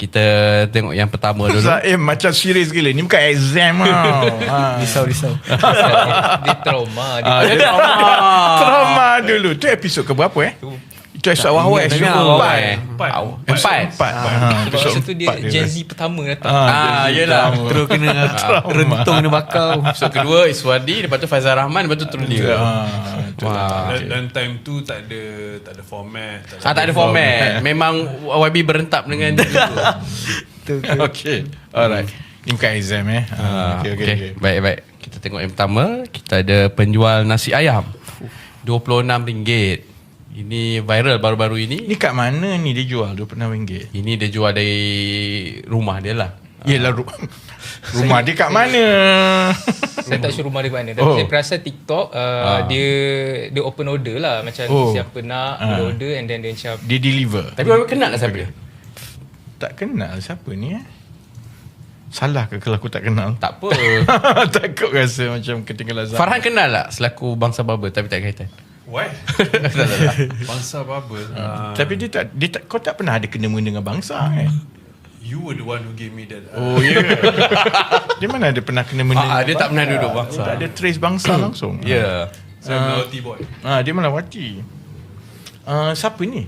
kita tengok yang pertama dulu. Zaim macam serius gila. Ni bukan exam tau. Risau. Dia trauma. Dia trauma dulu. Tu episod ke berapa Itu episod awal. Empat. Sebab masa tu dia Gen Z pertama datang. Yelah. Terus kena rentung kena bakau. Episod kedua Iswadi, lepas tu Faizal Rahman, lepas tu terus dia. Dan time tu tak ada format. Tak ada format. Memang YB berentak dengan dia. Okay. Alright. Ni bukan exam Okay. Baik. Kita tengok yang pertama. Kita ada penjual nasi ayam RM26. Ini viral baru-baru ini. Ni kat mana ni dia jual RM26? Ini dia jual dari rumah dia lah. Yelah rumah dia kat mana? Saya tak sure rumah dia kat mana. Tapi saya perasan TikTok dia open order lah. Macam siapa nak boleh order and then dia macam Dia deliver. Tapi orang kenal lah siapa dia? Tak kenal siapa ni Salah ke kalau aku tak kenal? Tak apa. Takut rasa macam ketinggalan zaman. Farhan kenal lah selaku bangsa bubble, tapi tak kaitan. Why? Bangsa bubble. Tapi dia tak kau tak pernah ada kena-mengena dengan bangsa You were the one who gave me that. Dia mana ada pernah kena-mengena Dia tak pernah duduk bangsa. Tak ada trace bangsa langsung. Ya. Saya Melawati boy. Dia Melawati. Siapa ni?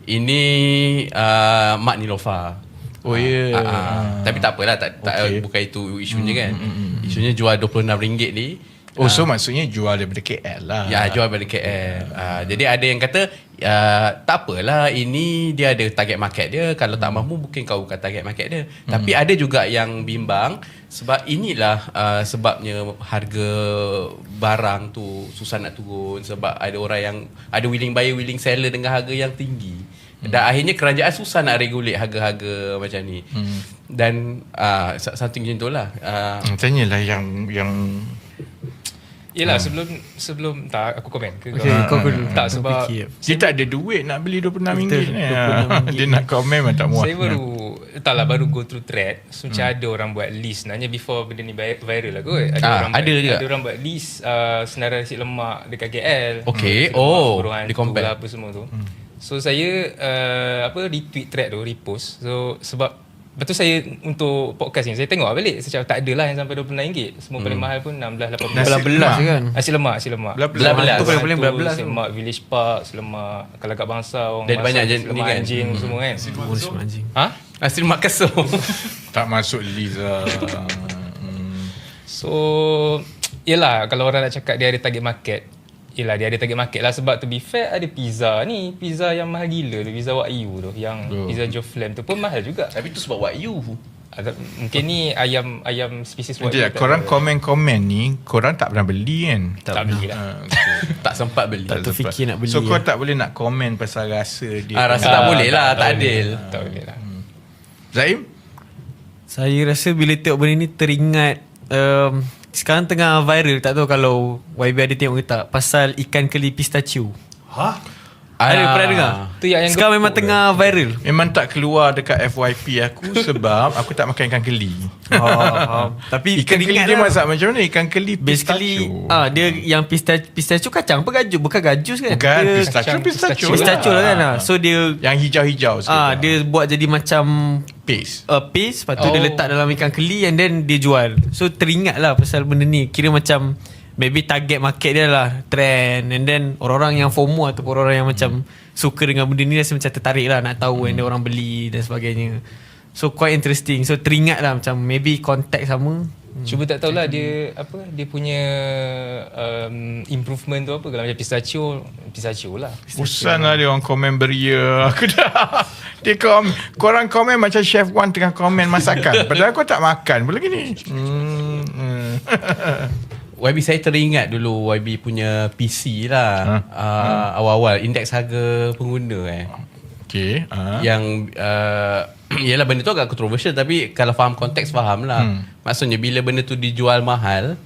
Ini Mak Nilofa. Tapi tak apalah, bukan itu isunya kan. Isunya jual RM26 ni. So maksudnya jual daripada KL lah. Ya, jual daripada KL. Jadi ada yang kata tak apalah, ini dia ada target market dia. Kalau tak mampu mungkin kau bukan target market dia. Tapi ada juga yang bimbang sebab inilah sebabnya harga barang tu susah nak turun, sebab ada orang yang ada willing buyer willing seller dengan harga yang tinggi. Dan akhirnya kerajaan susah nak regulate harga-harga macam ni. Dan something macam tu lah. Tanyalah yang Yelah sebelum tak aku komen ke kau dulu. tak sebab dia tak ada duit nak beli RM26 dia nak komen memang tak muat. Saya baru go through thread. So macam ada orang buat list sebenarnya before benda ni viral lah kot. Ada orang buat list senarai nasi lemak dekat KL. Okay. Di compare apa semua tu. So saya retweet thread tu, repost. So sebab betul saya untuk podcast ni saya tengok balik, saya cakap tak adalah yang sampai RM29. Semua paling mahal pun 16-18 kan. Nasi lemak. Belas. Tu paling belas. Nasi lemak Village Park, nasi lemak kalau kat bangsa orang dan banyak jenis lemak kan. anjing semua kan. Anjing. Nasi lemak kesum. Tak masuk list lah. So yelah, kalau orang nak cakap dia ada target market, yelah dia ada target market lah. Sebab to be fair, ada pizza yang mahal gila tu, pizza Wak Yu tu, yang pizza Joe Flam tu pun mahal juga. Tapi tu sebab Wagyu. Mungkin ni ayam spesies Wagyu. Korang komen-komen ni korang tak pernah beli kan? Tak beli lah. Tak sempat beli. Tak terfikir nak beli. So kau tak boleh nak komen pasal rasa dia. Rasa tak boleh lah, tak adil. Tak boleh lah. Zaim? Saya rasa bila tengok benda ni teringat sekarang tengah viral, tak tahu kalau YB ada tengok ke tak, pasal ikan keli pistachio. Ada pernah dengar? Tu yang sekarang memang tengah viral. Memang tak keluar dekat FYP aku sebab aku tak makan ikan keli. Tapi Ikan keli dia masak macam mana? Ikan keli basically pistachio. dia yang pistachio kacang apa gajus? Bukan gajus kan? Bukan Dia pistachio lah kan. So dia yang hijau-hijau sikit. dia buat jadi macam paste. Paste, lepas tu dia letak dalam ikan keli and then dia jual. So teringat lah pasal benda ni. Kira macam maybe target market dia lah, trend, and then orang-orang yang FOMO ataupun orang yang macam suka dengan benda ni rasa macam tertarik lah nak tahu and then orang beli dan sebagainya. So quite interesting. So teringat lah macam maybe konteks sama. Cuba tak tahulah dia dia punya improvement tu apa. Kalau macam pistachio lah. Bosan lah dia orang komen beria. Aku dah korang komen macam Chef Wan tengah komen masakan. Padahal aku tak makan pula gini. YB saya teringat dulu YB punya PC lah. Awal-awal indeks harga pengguna Okay. Yang yelah benda tu agak kontroversial, tapi kalau faham konteks faham lah. Maksudnya bila benda tu dijual mahal,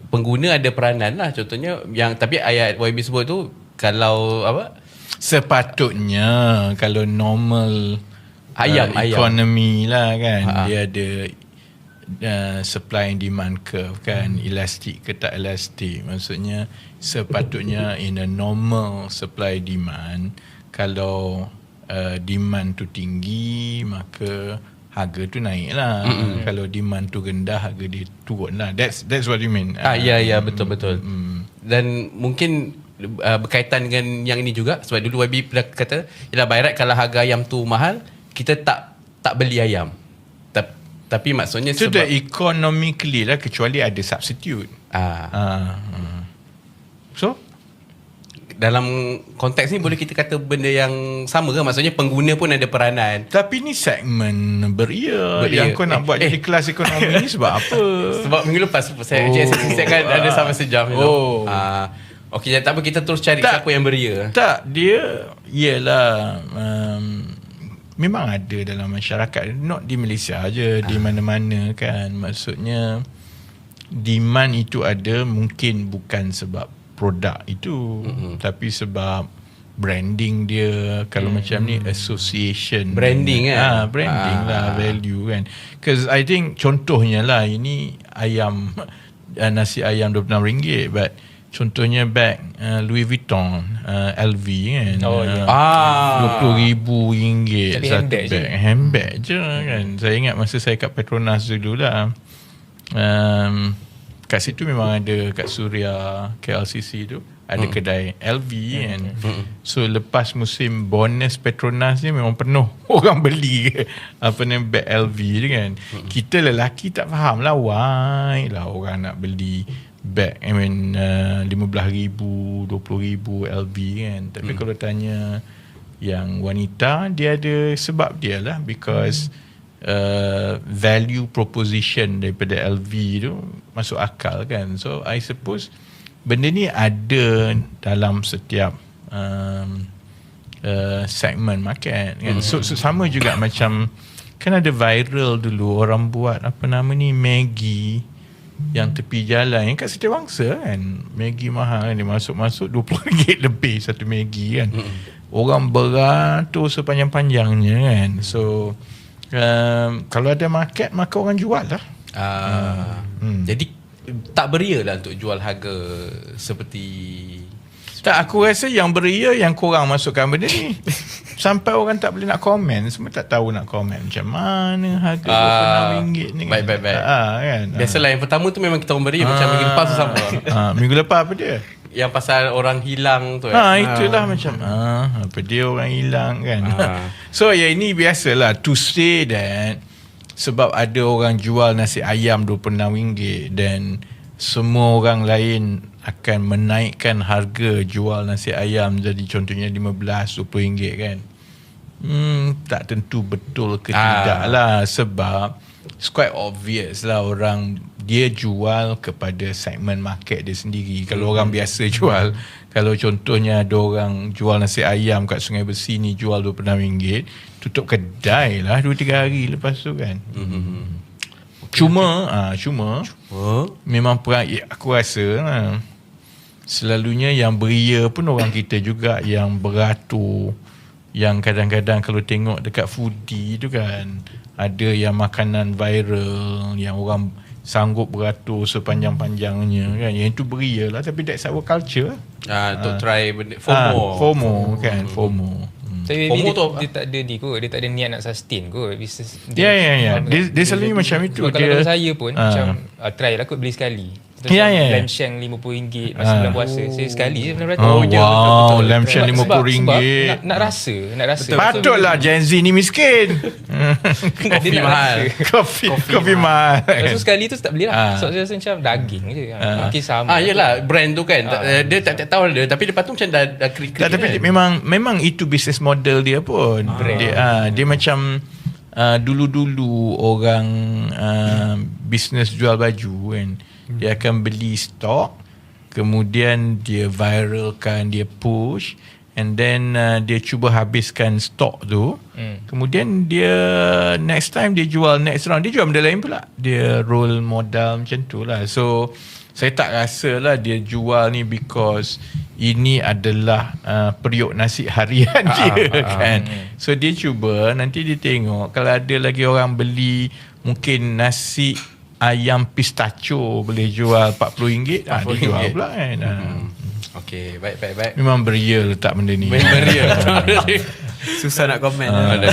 pengguna ada peranan lah. Contohnya yang tapi ayat YB sebut tu, kalau sepatutnya kalau normal economy lah kan, dia ada supply and demand curve kan, elastik ke tak elastik. Maksudnya sepatutnya in a normal supply demand, kalau demand tu tinggi, maka harga tu naik lah. Kalau demand tu rendah, harga dia turun lah. That's what you mean. Ya betul. Dan mungkin berkaitan dengan yang ini juga, sebab dulu YB pernah kata, yalah by right kalau harga ayam tu mahal, kita tak beli ayam. Tapi maksudnya so sebab economically lah, kecuali ada substitute. So dalam konteks ni boleh kita kata benda yang sama ke? Maksudnya pengguna pun ada peranan. tapi ni segmen beria. Yang kau nak buat jadi kelas ekonomi ni sebab apa? Sebab minggu lepas saya kan ada sama sejam. Okey, tak apa, kita terus cari siapa yang beria. Tak, dia ialah memang ada dalam masyarakat, not di Malaysia aja, di mana-mana kan. Maksudnya demand itu ada, mungkin bukan sebab produk itu, tapi sebab branding dia. Kalau macam ni association, branding kan, branding lah, value kan. Because I think contohnya lah, ini ayam nasi ayam RM26, but contohnya bag Louis Vuitton, LV kan, RM20,000 Tapi satu bag, handbag je kan. Saya ingat masa saya kat Petronas dulu lah, kat situ memang ada, kat Suria KLCC tu ada kedai LV kan. So lepas musim bonus Petronas ni memang penuh orang beli apa ni, bag LV tu kan. Kita lelaki tak faham lah why lah orang nak beli bag, I mean RM15,000, RM20,000 LV kan. Tapi kalau tanya yang wanita, dia ada sebab dia lah, because value proposition daripada LV tu masuk akal kan. So I suppose benda ni ada dalam setiap segmen market kan. So sama juga macam kan ada viral dulu orang buat apa nama ni, Maggi yang tepi jalan yang kat Setiawangsa kan. Maggi mahal kan, dia masuk RM20 lebih satu Maggi kan. Orang beratur sepanjang-panjangnya kan. So kalau ada market, maka orang jual lah. Jadi tak beria lah untuk jual harga seperti. Tak, aku rasa yang beria yang korang masukkan benda ni. Sampai orang tak boleh nak komen. Semua tak tahu nak komen macam mana harga RM26 ni kan. Baik. Kan? Biasalah yang pertama tu memang kita orang beria. Macam minggu lepas tu sama. Minggu lepas apa dia? Yang pasal orang hilang tu itulah macam apa dia orang hilang kan. So ini biasalah to say that, sebab ada orang jual nasi ayam RM26 dan semua orang lain akan menaikkan harga jual nasi ayam jadi contohnya RM15-20 kan. Tak tentu betul ke tidak lah, sebab it's quite obvious lah, orang dia jual kepada segmen market dia sendiri. Kalau orang biasa jual, kalau contohnya ada orang jual nasi ayam kat Sungai Besi ni jual RM26, tutup kedai lah 2-3 hari lepas tu kan. Cuma memang aku rasa lah, selalunya yang beria pun orang kita juga yang beratur, yang kadang-kadang kalau tengok dekat foodie tu kan, ada yang makanan viral yang orang sanggup beratur sepanjang-panjangnya kan. Yang itu beria lah, tapi that's our culture. Untuk try benda FOMO kan, FOMO. Tapi FOMO tu dia tak ada ni kot, dia tak ada niat nak sustain kot bisnes. Ya. Dia selalunya macam itu. Kalau saya pun macam try lah kot, beli sekali. Lamb shank RM50 masa bulan puasa. Saya sekali je pernah betul. Lamb shank RM50. Nak rasa. Patutlah Gen Z ni miskin. Kopi mahal. Kopi mahal. So sekali tu tak beli lah. So saya rasa macam daging je. Mungkin sama. Yelah, brand tu kan. Dia tak tahu dia, tapi lepas tu macam dah klik-klik. Tapi memang itu business model dia pun. Dia macam dulu-dulu orang business jual baju kan. Dia akan beli stok, kemudian dia viralkan, dia push, and then dia cuba habiskan stok tu. Kemudian dia next time dia jual, next round dia jual benda lain pula. Dia roll modal macam tu lah. So saya tak rasa lah dia jual ni because ini adalah periuk nasi harian dia kan. So dia cuba, nanti dia tengok kalau ada lagi orang beli, mungkin nasi ayam pistachio boleh jual RM40, dia jual pula kan. Okey, baik. Memang beria letak benda ni. Beria. Susah nak komen. Ada.